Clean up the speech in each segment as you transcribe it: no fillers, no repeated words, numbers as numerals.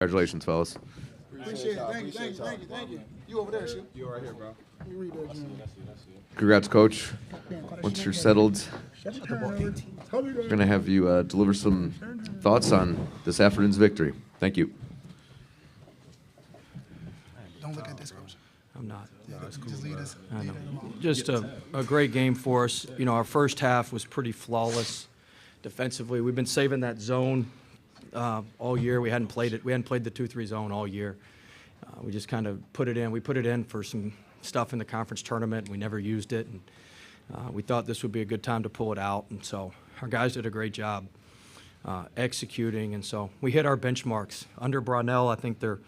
Congratulations, fellas. Appreciate it. Thank you. You over there, shoot. You right here, bro. Let me read that. Congrats, Coach. Once you're settled, we're going to have you deliver some thoughts on this afternoon's victory. Thank you. Don't look at this, Coach. I'm not. Just lead us. I know. Just a great game for us. You know, our first half was pretty flawless defensively. We've been saving that zone all year. We hadn't played it. We hadn't played the 2-3 zone all year. We just kind of put it in. We put it in for some stuff in the conference tournament, and we never used it. And we thought this would be a good time to pull it out. And so our guys did a great job executing. And so we hit our benchmarks. Under Brownell, I think they're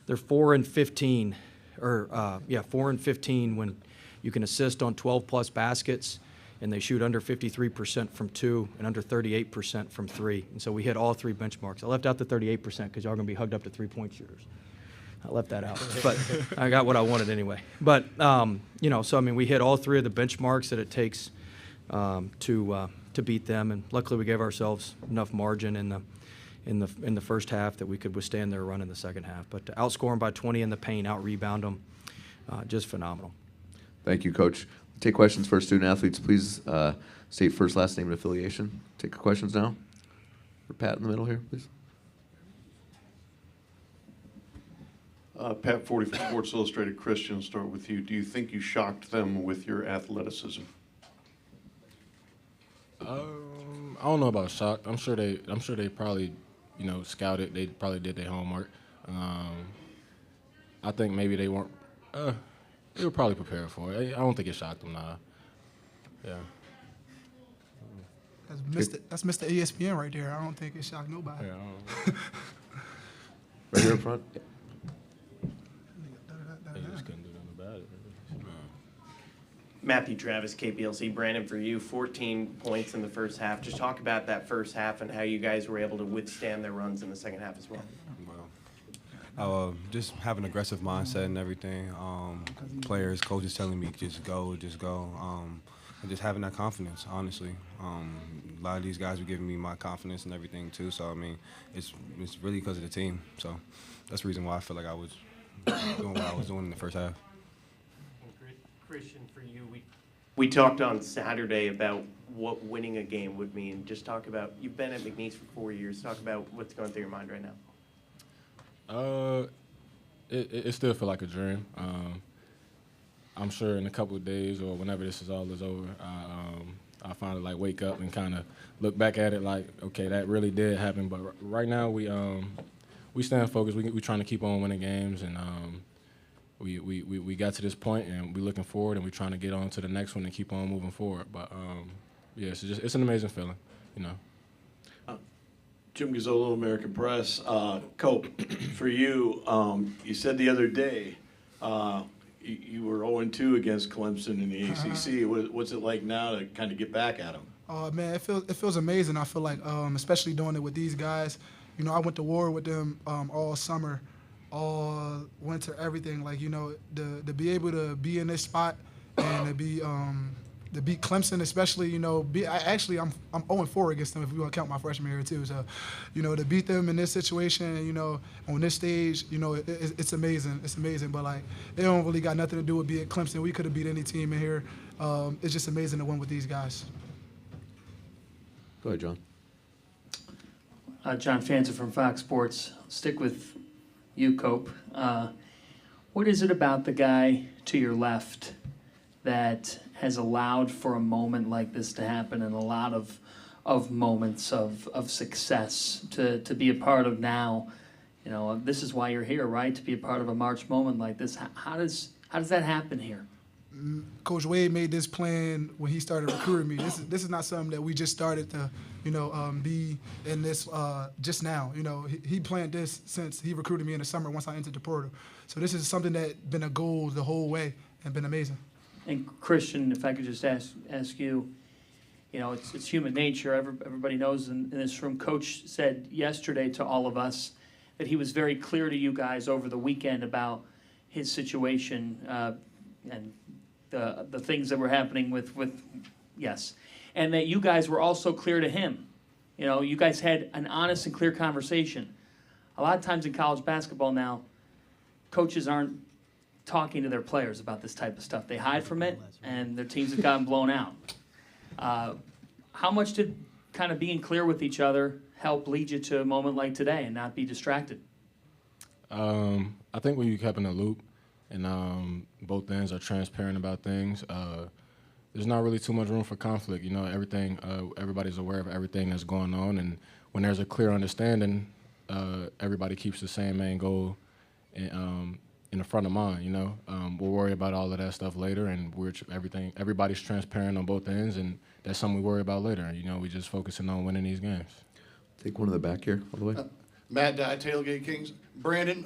4-15, or 4-15 when you can assist on 12+ baskets, and they shoot under 53% from 2 and under 38% from 3. And so we hit all 3 benchmarks. I left out the 38% because y'all are going to be hugged up to 3-point shooters. I left that out, but I got what I wanted anyway. But you know, so I mean, we hit all 3 of the benchmarks that it takes to beat them, and luckily we gave ourselves enough margin in the first half that we could withstand their run in the second half. But to outscore them by 20 in the paint, out-rebound them, just phenomenal. Thank you, Coach. Take questions for student athletes. Please state first, last name, and affiliation. Take questions now. For Pat in the middle here, please. Pat, 40 for Sports Illustrated. Christian, start with you. Do you think you shocked them with your athleticism? I don't know about shocked. I'm sure they probably, scouted. They probably did their homework. I think maybe they weren't. They were probably prepared for it. I don't think it shocked them. Nah. Yeah. That's Mr. ESPN right there. I don't think it shocked nobody. Yeah. Right here in front. They just couldn't do nothing about it. Matthew Travis, KPLC. Brandon, for you, 14 points in the first half. Just talk about that first half and how you guys were able to withstand their runs in the second half as well. Just have an aggressive mindset and everything. Players, coaches telling me just go. And just having that confidence, honestly. A lot of these guys were giving me my confidence and everything too. So I mean, it's really because of the team. So that's the reason why I feel like I was doing what I was doing in the first half. Christian, for you, we talked on Saturday about what winning a game would mean. Just talk about, you've been at McNeese for 4 years. Talk about what's going through your mind right now. It still feel like a dream. I'm sure in a couple of days or whenever this is all over, I finally like wake up and kind of look back at it like, okay, that really did happen. But right now we stand focused. We trying to keep on winning games, and we got to this point and we're looking forward and we're trying to get on to the next one and keep on moving forward. But yeah, it's an amazing feeling, Jim Gazzolo, American Press. Cope, for you, you said the other day you were 0-2 against Clemson in the ACC. What's it like now to kind of get back at them? Man, it feels amazing. I feel like, especially doing it with these guys. I went to war with them all summer, all winter, everything. Like, to be able to be in this spot and to beat Clemson, especially, I'm 0-4 against them if we want to count my freshman year too. So, to beat them in this situation, on this stage, it's amazing. It's amazing. But like, it don't really got nothing to do with being Clemson. We could have beat any team in here. It's just amazing to win with these guys. Go ahead, John. John Fanza from Fox Sports. Stick with you, Cope. What is it about the guy to your left that has allowed for a moment like this to happen and a lot of moments of success to be a part of now? This is why you're here, right? To be a part of a March moment like this. How does that happen here? Coach Wade made this plan when he started recruiting me. This is not something that we just started to, be in this just now. He planned this since he recruited me in the summer once I entered the portal. So this is something that's been a goal the whole way and been amazing. And Christian, if I could just ask you, it's human nature. Everybody knows in this room. Coach said yesterday to all of us that he was very clear to you guys over the weekend about his situation and the things that were happening with yes, and that you guys were also clear to him. You guys had an honest and clear conversation. A lot of times in college basketball now, coaches aren't talking to their players about this type of stuff. They hide from it, and their teams have gotten blown out. How much did kind of being clear with each other help lead you to a moment like today and not be distracted? I think when you kept in the loop and both ends are transparent about things, there's not really too much room for conflict. You know, everybody's aware of everything that's going on, and when there's a clear understanding, everybody keeps the same main goal in the front of mind. You know, we'll worry about all of that stuff later, and everybody's transparent on both ends, and that's something we worry about later. You know, we just focusing on winning these games. Take one in the back here, all the way. Matt Dye, Tailgate Kings. Brandon,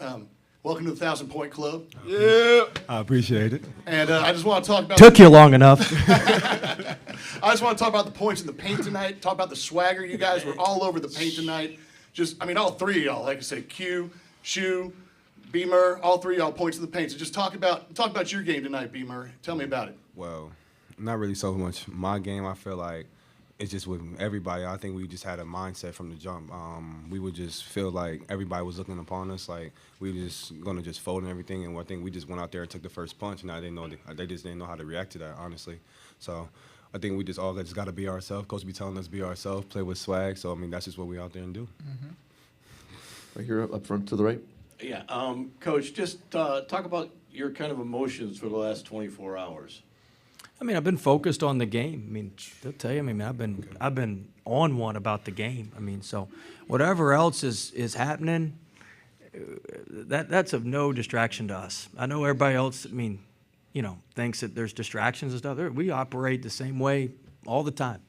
welcome to the 1,000 Point Club. Yeah. I appreciate it. And I just want to talk about. Took you long enough. I just want to talk about the points in the paint tonight. Talk about the swagger. You guys were all over the paint tonight. All three of y'all. Like I said, Q, Shu, Beamer, all three of y'all points in the paint. So just talk about your game tonight, Beamer. Tell me about it. Well, not really so much my game. I feel like it's just with everybody. I think we just had a mindset from the jump. We would just feel like everybody was looking upon us, like we were just gonna just fold and everything. And I think we just went out there and took the first punch, and they just didn't know how to react to that, honestly. So I think we just got to be ourselves. Coach be telling us be ourselves, play with swag. So I mean, that's just what we out there and do. Right here up front to the right. Yeah, Coach, just talk about your kind of emotions for the last 24 hours. I mean, I've been focused on the game. I mean, they'll tell you. I mean, I've been on one about the game. I mean, so whatever else is happening, that's of no distraction to us. I know everybody else. I mean, you know, thinks that there's distractions and stuff. We operate the same way all the time,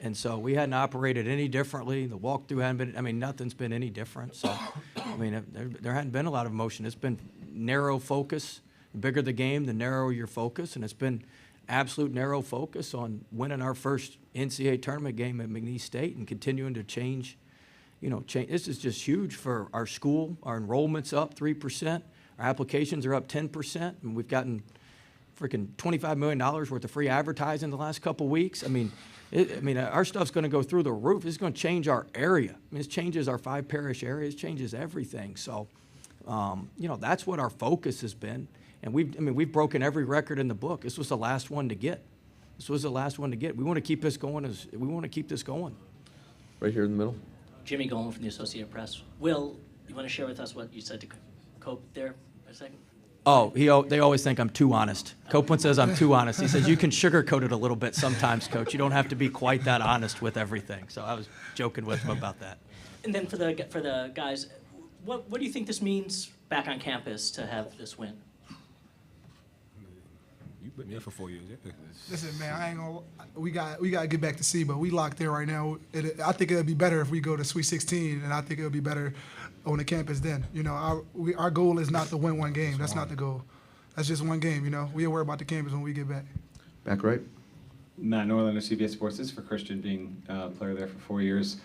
and so we hadn't operated any differently. The walkthrough hadn't been. I mean, nothing's been any different. So, I mean, there hadn't been a lot of emotion. It's been narrow focus. The bigger the game, the narrower your focus, and it's been absolute narrow focus on winning our first NCAA tournament game at McNeese State and continuing to change. This is just huge for our school. Our enrollment's up 3%. Our applications are up 10%. And we've gotten freaking $25 million worth of free advertising the last couple weeks. I mean, our stuff's going to go through the roof. It's going to change our area. I mean, it changes our 5 parish areas, changes everything. So, that's what our focus has been. And we've broken every record in the book. This was the last one to get. We want to keep this going. Right here in the middle. Jimmy Golan from the Associated Press. Will, you want to share with us what you said to Cope there for a second? Oh, they always think I'm too honest. Copeland says I'm too honest. He says, you can sugarcoat it a little bit sometimes, Coach. You don't have to be quite that honest with everything. So I was joking with him about that. And then for the guys, what do you think this means back on campus to have this win? You've been there for 4 years. Yeah. Listen, man, I ain't gonna. We got to get back to C, but we locked in right now. I think it'll be better if we go to Sweet 16, and I think it'll be better on the campus then. You know, our goal is not to win one game. That's not the goal. That's just one game. You know, we'll worry about the campus when we get back. Back right. Matt Norlander, CBS Sports. This is for Christian, being a player there for 4 years.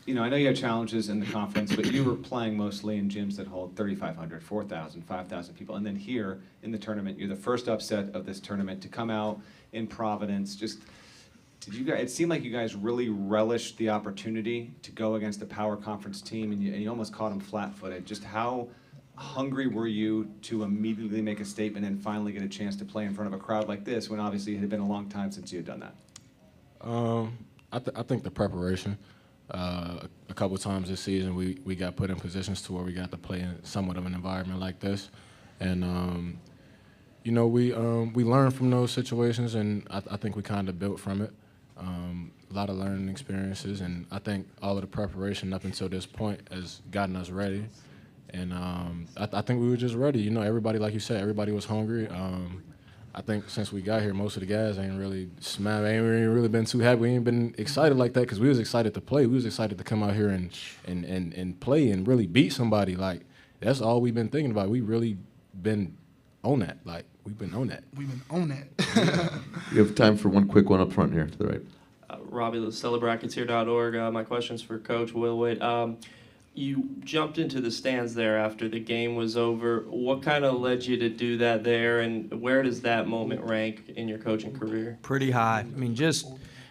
I know you had challenges in the conference, but you were playing mostly in gyms that hold 3,500, 4,000, 5,000 people. And then here in the tournament, you're the first upset of this tournament to come out in Providence. It seemed like you guys really relished the opportunity to go against a power conference team, and you almost caught them flat-footed. Just how hungry were you to immediately make a statement and finally get a chance to play in front of a crowd like this, when obviously it had been a long time since you had done that? I think the preparation. A couple times this season, we got put in positions to where we got to play in somewhat of an environment like this, and we learned from those situations, and I think we kind of built from it. A lot of learning experiences, and I think all of the preparation up until this point has gotten us ready, and I think we were just ready. You know, everybody, like you said, everybody was hungry. I think since we got here, most of the guys ain't really been too happy. We ain't been excited like that because we was excited to play. We was excited to come out here and play and really beat somebody. Like, that's all we've been thinking about. We really been on that. Like, we've been on that. We've been on that. You have time for one quick one up front here to the right. Robbie, StellaBracketsHere.org. My question's for Coach Will Wade. You jumped into the stands there after the game was over. What kind of led you to do that there, and where does that moment rank in your coaching career? Pretty high.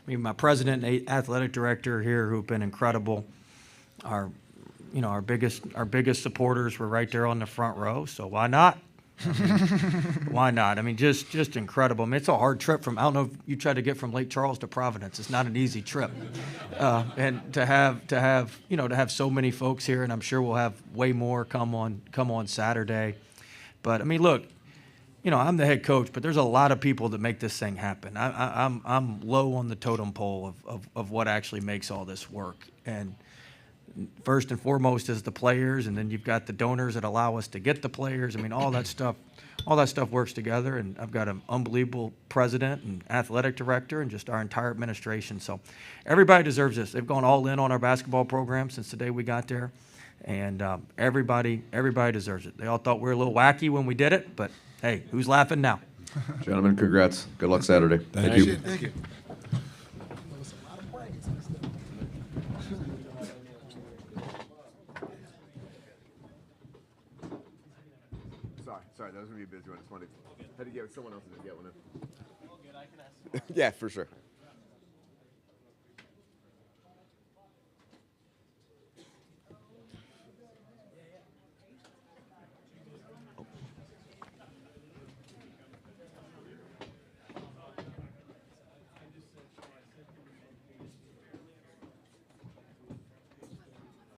My president and athletic director here, who've been incredible, our our biggest supporters were right there on the front row, so why not? Why not? I mean, just incredible. I mean, it's a hard trip from, I don't know if you tried to get from Lake Charles to Providence. It's not an easy trip. And to have so many folks here, and I'm sure we'll have way more come on Saturday. But I mean, look, I'm the head coach, but there's a lot of people that make this thing happen. I'm low on the totem pole of what actually makes all this work. And first and foremost is the players, and then you've got the donors that allow us to get the players. I mean, all that stuff works together, and I've got an unbelievable president and athletic director and just our entire administration. So everybody deserves this. They've gone all in on our basketball program since the day we got there, and everybody deserves it. They all thought we were a little wacky when we did it, but hey, who's laughing now? Gentlemen, congrats. Good luck Saturday. Thank you. Thank you. Sorry, that was going to be a busy one. I just wanted to get someone else to get one in. Yeah, for sure.